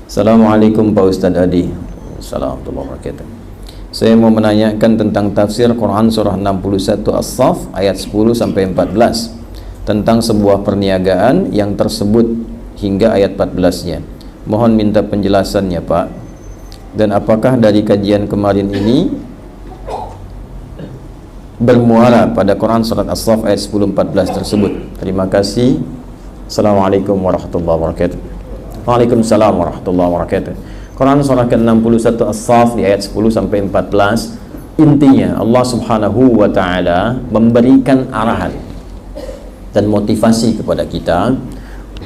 Assalamualaikum Pak Ustadz Adi. Assalamualaikum warahmatullahi wabarakatuh. Saya mau menanyakan tentang tafsir Quran surah 61 As-Saff ayat 10 sampai 14 tentang sebuah perniagaan yang tersebut hingga ayat 14-nya. Mohon minta penjelasannya, Pak. Dan apakah dari kajian kemarin ini bermuara pada Quran surat As-Saff ayat 10-14 tersebut? Terima kasih. Assalamualaikum warahmatullahi wabarakatuh. Waalaikumsalam warahmatullahi wabarakatuh. Quran surah ke-61 As-Saff di ayat 10 sampai 14. Intinya Allah Subhanahu wa taala memberikan arahan dan motivasi kepada kita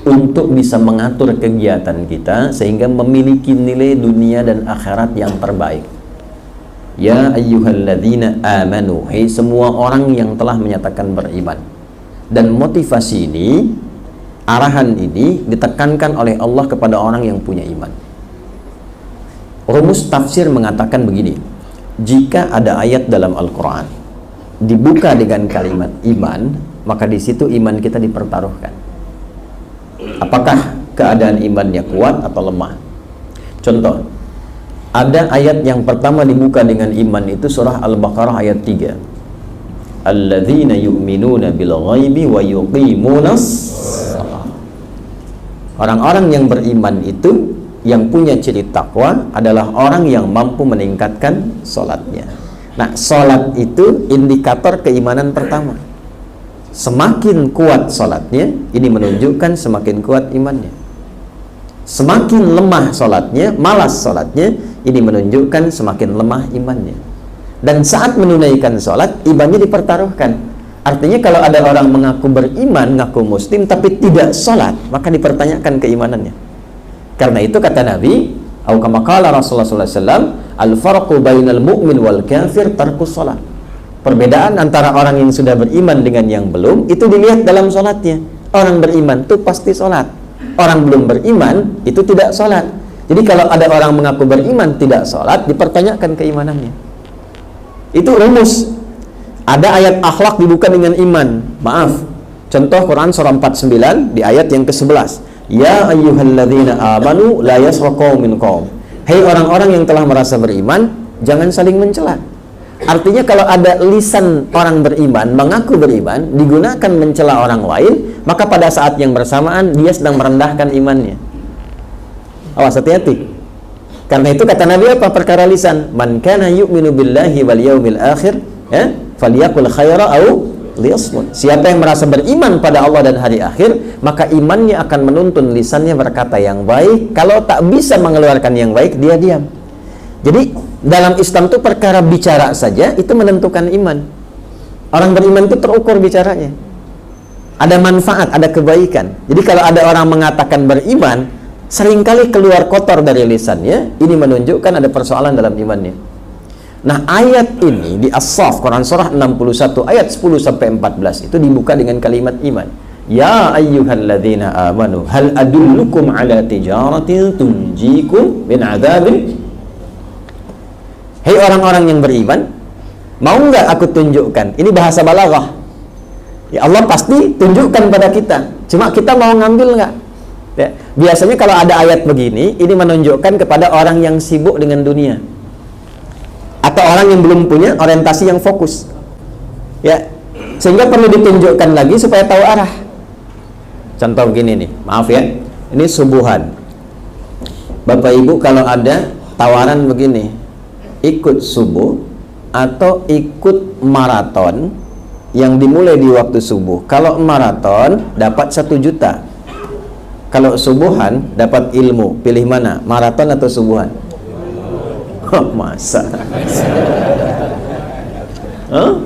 untuk bisa mengatur kegiatan kita sehingga memiliki nilai dunia dan akhirat yang terbaik. Ya ayyuhalladzina amanu, hai semua orang yang telah menyatakan beriman. Dan motivasi ini, arahan ini ditekankan oleh Allah kepada orang yang punya iman. Rumus tafsir mengatakan begini: jika ada ayat dalam Al-Quran dibuka dengan kalimat iman, maka di situ iman kita dipertaruhkan. Apakah keadaan imannya kuat atau lemah? Contoh, ada ayat yang pertama dibuka dengan iman, itu surah Al-Baqarah ayat 3. Alladzina yu'minuna bil ghaibi wa yuqimunas shalah. Orang-orang yang beriman itu, yang punya ciri takwa, adalah orang yang mampu meningkatkan sholatnya. Nah, sholat itu indikator keimanan pertama. Semakin kuat sholatnya, ini menunjukkan semakin kuat imannya. Semakin lemah sholatnya, malas sholatnya, ini menunjukkan semakin lemah imannya. Dan saat menunaikan sholat, imannya dipertaruhkan. Artinya kalau ada orang mengaku beriman, ngaku muslim, tapi tidak sholat, maka dipertanyakan keimanannya. Karena itu kata Nabi, atau kama qala Rasulullah sallallahu alaihi wasallam, al-farqu bainal mu'min wal kafir tarkus shalah. Perbedaan antara orang yang sudah beriman dengan yang belum, itu dilihat dalam sholatnya. Orang beriman itu pasti sholat. Orang belum beriman itu tidak sholat. Jadi kalau ada orang mengaku beriman tidak sholat, dipertanyakan keimanannya. Itu rumus. Ada ayat akhlak dibuka dengan iman. Maaf, contoh Quran surah 49 di ayat yang ke-11. Ya ayyuhalladzina amanu la yasra qaumin qaum. Hei orang-orang yang telah merasa beriman, jangan saling mencela. Artinya kalau ada lisan orang beriman, mengaku beriman, digunakan mencela orang lain, maka pada saat yang bersamaan dia sedang merendahkan imannya. Awas, hati-hati. Karena itu kata Nabi apa? Perkara lisan. Man kana yu'minu billahi wal yaumil akhir, ya, falyakul khaira au liyasmut. Siapa yang merasa beriman pada Allah dan hari akhir, maka imannya akan menuntun lisannya berkata yang baik. Kalau tak bisa mengeluarkan yang baik, dia diam. Jadi dalam Islam itu perkara bicara saja itu menentukan iman. Orang beriman itu terukur bicaranya. Ada manfaat, ada kebaikan. Jadi kalau ada orang mengatakan beriman, seringkali keluar kotor dari lisannya, ini menunjukkan ada persoalan dalam imannya. Nah, ayat ini di As-Saff Quran surah 61 ayat 10 sampai 14 itu dibuka dengan kalimat iman. Ya ayyuhalladzina amanu hal adullukum ala tijaratin tunjikum min adzabin. Hei orang-orang yang beriman, mau nggak aku tunjukkan? Ini bahasa balaghah. Ya Allah pasti tunjukkan pada kita. Cuma kita mau ngambil nggak? Ya, biasanya kalau ada ayat begini, ini menunjukkan kepada orang yang sibuk dengan dunia. Atau orang yang belum punya orientasi yang fokus, ya, sehingga perlu ditunjukkan lagi supaya tahu arah. Contoh begini nih, maaf ya, ini subuhan. Bapak Ibu kalau ada tawaran begini, ikut subuh atau ikut maraton yang dimulai di waktu subuh. Kalau maraton dapat 1 juta, kalau subuhan dapat ilmu. Pilih mana, maraton atau subuhan? Oh, masa? Huh?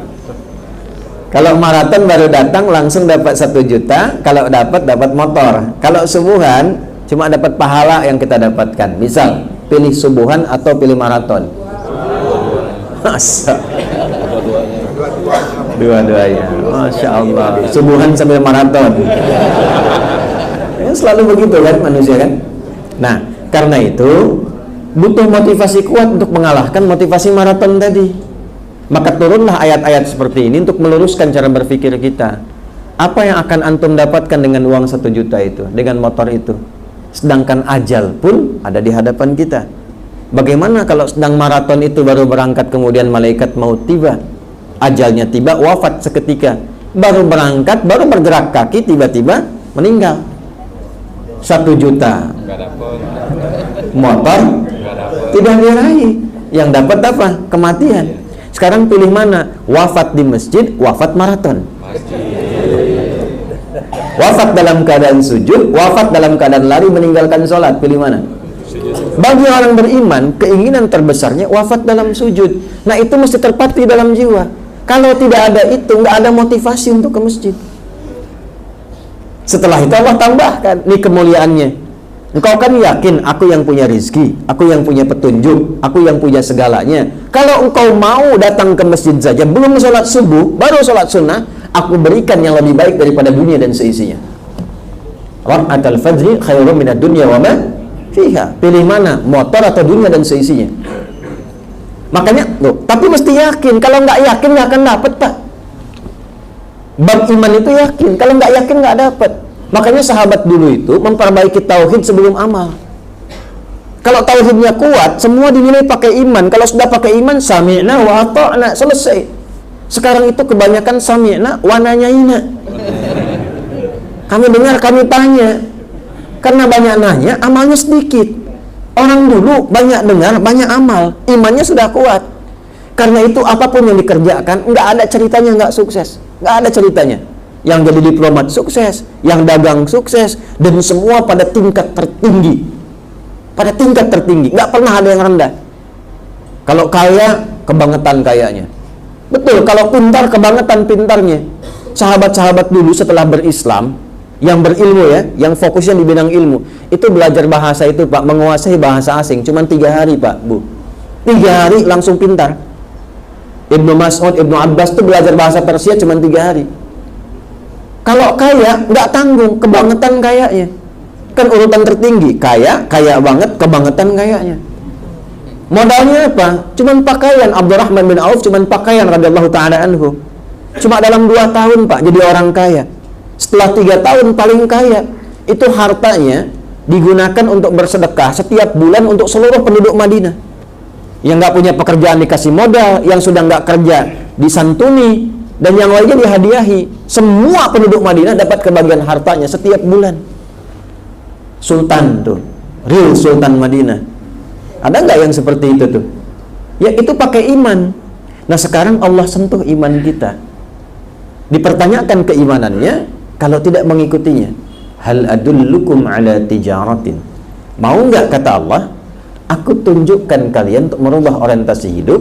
Kalau maraton baru datang langsung dapat 1 juta, kalau dapat motor. Kalau subuhan cuma dapat pahala yang kita dapatkan. Misal pilih subuhan atau pilih maraton? Masa? Dua-duanya. Masya Allah. Subuhan sambil maraton. Ya, selalu begitu kan manusia kan. Nah, karena itu butuh motivasi kuat untuk mengalahkan motivasi maraton tadi. Maka turunlah ayat-ayat seperti ini untuk meluruskan cara berpikir kita. Apa yang akan antum dapatkan dengan uang 1 juta itu, dengan motor itu? sedangkan ajal pun ada di hadapan kita. Bagaimana kalau sedang maraton itu baru berangkat, kemudian malaikat maut tiba, ajalnya tiba, wafat seketika. Baru berangkat, baru bergerak kaki, tiba-tiba meninggal. 1 juta motor tidak diraih, yang dapat apa? Kematian. Sekarang pilih mana? Wafat di masjid, wafat maraton. Wafat dalam keadaan sujud, wafat dalam keadaan lari meninggalkan sholat. Pilih mana? Bagi orang beriman, keinginan terbesarnya wafat dalam sujud. Nah, itu mesti terpatri dalam jiwa. Kalau tidak ada itu, nggak ada motivasi untuk ke masjid. Setelah itu Allah tambahkan nih kemuliaannya. Engkau kan yakin aku yang punya rizki, aku yang punya petunjuk, aku yang punya segalanya. Kalau engkau mau datang ke masjid saja, belum sholat subuh, baru sholat sunnah, aku berikan yang lebih baik daripada dunia dan seisinya. Rak'atul fajri khairum minad dunya wa ma fiha. Pilih mana? Motor atau dunia dan seisinya? Makanya, loh, tapi mesti yakin. Kalau nggak yakin nggak akan dapat, Pak. Bab iman itu yakin. Kalau nggak yakin nggak dapat. Makanya sahabat dulu itu memperbaiki tauhid sebelum amal. Kalau tauhidnya kuat, semua dinilai pakai iman. Kalau sudah pakai iman, sami'na wa ata'na, selesai. Sekarang itu kebanyakan sami'na wa nanyaina. Kami dengar, kami tanya. Karena banyak nanya, amalnya sedikit. Orang dulu banyak dengar, banyak amal, imannya sudah kuat. Karena itu apapun yang dikerjakan, nggak ada ceritanya nggak sukses. Nggak ada ceritanya. Yang jadi diplomat sukses, yang dagang sukses, dan semua pada tingkat tertinggi. Pada tingkat tertinggi, nggak pernah ada yang rendah. Kalau kaya, kebangetan kayanya. Betul, kalau pintar, kebangetan pintarnya. Sahabat-sahabat dulu setelah berislam, yang berilmu ya, yang fokusnya di bidang ilmu, itu belajar bahasa itu, Pak, menguasai bahasa asing, cuma 3 hari, Pak, Bu. 3 hari langsung pintar. Ibnu Mas'ud, Ibnu Abbas itu belajar bahasa Persia cuma 3 hari. Kalau kaya, nggak tanggung, kebangetan kayanya. Kan urutan tertinggi, kaya, kaya banget, kebangetan kayanya. Modalnya apa? Cuman pakaian. Abdurrahman bin Auf cuman pakaian radhiyallahu ta'ala anhu. Cuma dalam 2 tahun, Pak, jadi orang kaya. Setelah 3 tahun paling kaya. Itu hartanya digunakan untuk bersedekah setiap bulan untuk seluruh penduduk Madinah. Yang nggak punya pekerjaan dikasih modal, yang sudah nggak kerja disantuni, dan yang lainnya dihadiahi. Semua penduduk Madinah dapat kebagian hartanya setiap bulan. Sultan tuh, real Sultan Madinah. Ada nggak yang seperti itu tuh? Ya itu pakai iman. Nah sekarang Allah sentuh iman kita. Dipertanyakan keimanannya kalau tidak mengikutinya. Hal adullukum ala tijaratin. Mau nggak, kata Allah, aku tunjukkan kalian untuk merubah orientasi hidup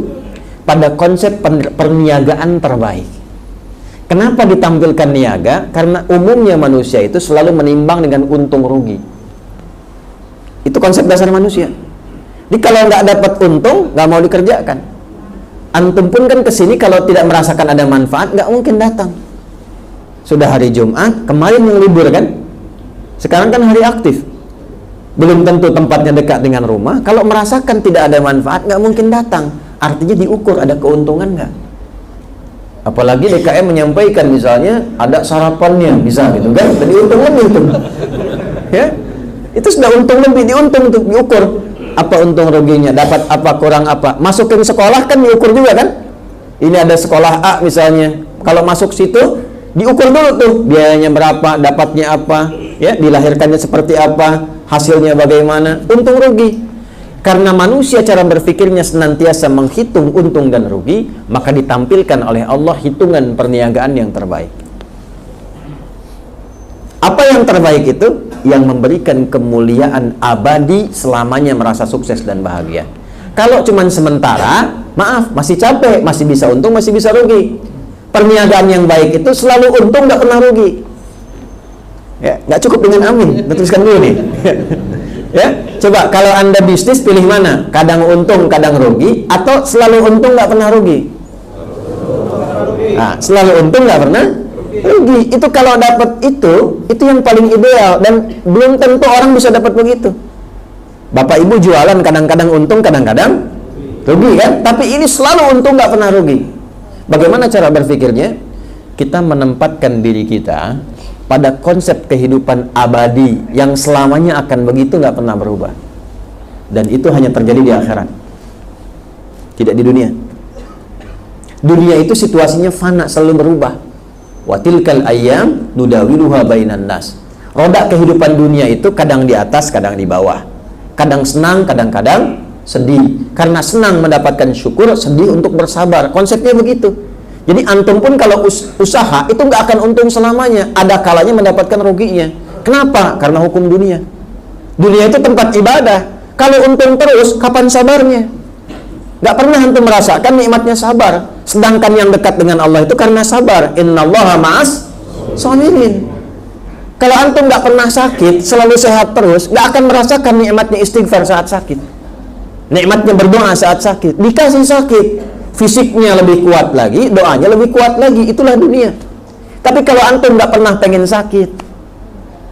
pada konsep perniagaan terbaik. Kenapa ditampilkan niaga? Karena umumnya manusia itu selalu menimbang dengan untung rugi. Itu konsep dasar manusia. Jadi kalau nggak dapat untung, nggak mau dikerjakan. Antum pun kan kesini kalau tidak merasakan ada manfaat, nggak mungkin datang. Sudah hari Jumat, kemarin yang libur kan? Sekarang kan hari aktif. Belum tentu tempatnya dekat dengan rumah. Kalau merasakan tidak ada manfaat, nggak mungkin datang. Artinya diukur ada keuntungan nggak? Apalagi DKM menyampaikan misalnya ada sarapannya, bisa gitu kan? Jadi untung lebih tuh. Ya, itu sudah untung lebih, diuntung tuh, diukur. Apa untung ruginya, dapat apa, kurang apa. Masukin sekolah kan diukur juga kan? Ini ada sekolah A misalnya. Kalau masuk situ diukur dulu tuh biayanya berapa, dapatnya apa, ya, dilahirkannya seperti apa, hasilnya bagaimana, untung rugi. Karena manusia cara berpikirnya senantiasa menghitung untung dan rugi, maka ditampilkan oleh Allah hitungan perniagaan yang terbaik. Apa yang terbaik itu? Yang memberikan kemuliaan abadi selamanya, merasa sukses dan bahagia. Kalau cuman sementara, maaf, masih capek, masih bisa untung, masih bisa rugi. Perniagaan yang baik itu selalu untung, nggak pernah rugi. Ya, nggak cukup dengan amin. Teruskan dulu nih. Ya, coba kalau Anda bisnis pilih mana? Kadang untung, kadang rugi, atau selalu untung nggak pernah rugi? Nah, selalu untung nggak pernah rugi. Itu kalau dapat itu yang paling ideal, dan belum tentu orang bisa dapat begitu. Bapak Ibu jualan kadang-kadang untung, kadang-kadang rugi kan? Tapi ini selalu untung nggak pernah rugi. Bagaimana cara berpikirnya? Kita menempatkan diri kita pada konsep kehidupan abadi yang selamanya akan begitu, nggak pernah berubah. Dan itu hanya terjadi di akhirat, tidak di dunia. Dunia itu situasinya fana, selalu berubah. Wa tilkal ayyam nudawiluha bainan nas. Roda kehidupan dunia itu kadang di atas, kadang di bawah. Kadang senang, kadang-kadang sedih. Karena senang mendapatkan syukur, sedih untuk bersabar. Konsepnya begitu. Jadi antum pun kalau usaha itu nggak akan untung selamanya. Ada kalanya mendapatkan ruginya. Kenapa? Karena hukum dunia. Dunia itu tempat ibadah. Kalau untung terus, kapan sabarnya? Nggak pernah antum merasakan nikmatnya sabar. Sedangkan yang dekat dengan Allah itu karena sabar. Innallaha ma'as sholihin. Kalau antum nggak pernah sakit, selalu sehat terus, nggak akan merasakan nikmatnya istighfar saat sakit. Nikmatnya berdoa saat sakit. Dikasih sakit, fisiknya lebih kuat lagi, doanya lebih kuat lagi. Itulah dunia. Tapi kalau antum nggak pernah pengen sakit,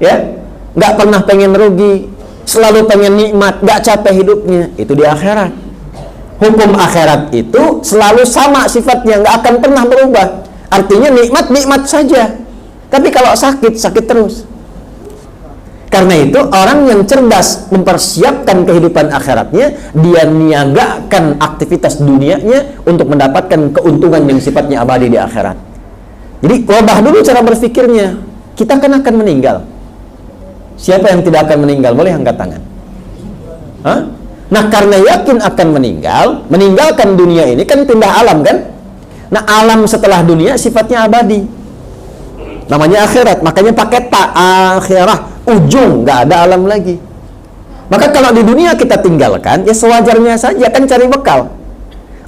ya, nggak pernah pengen rugi, selalu pengen nikmat, nggak capek hidupnya, itu di akhirat. Hukum akhirat itu selalu sama sifatnya, nggak akan pernah berubah. Artinya nikmat saja. Tapi kalau sakit terus. Karena itu orang yang cerdas mempersiapkan kehidupan akhiratnya, dia niagakan aktivitas dunianya untuk mendapatkan keuntungan yang sifatnya abadi di akhirat. Jadi ubah dulu cara berpikirnya. Kita kan akan meninggal. Siapa yang tidak akan meninggal? Boleh angkat tangan. Hah? Nah, karena yakin akan meninggalkan dunia ini kan pindah alam kan? Nah, alam setelah dunia sifatnya abadi. Namanya akhirat, makanya pakai ta, akhirah, ujung, nggak ada alam lagi. Maka kalau di dunia kita tinggalkan, ya sewajarnya saja, kan cari bekal.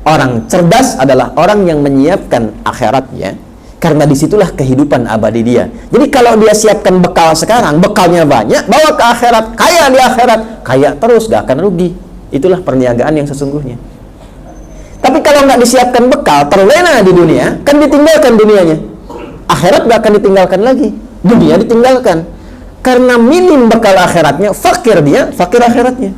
Orang cerdas adalah orang yang menyiapkan akhiratnya, karena disitulah kehidupan abadi dia. Jadi kalau dia siapkan bekal sekarang, bekalnya banyak, bawa ke akhirat, kaya di akhirat, kaya terus, gak akan rugi. Itulah perniagaan yang sesungguhnya. Tapi kalau nggak disiapkan bekal, terlena di dunia, kan ditinggalkan dunianya. Akhirat gak akan ditinggalkan lagi, dunia ditinggalkan. Karena minim bekal akhiratnya, fakir dia, fakir akhiratnya.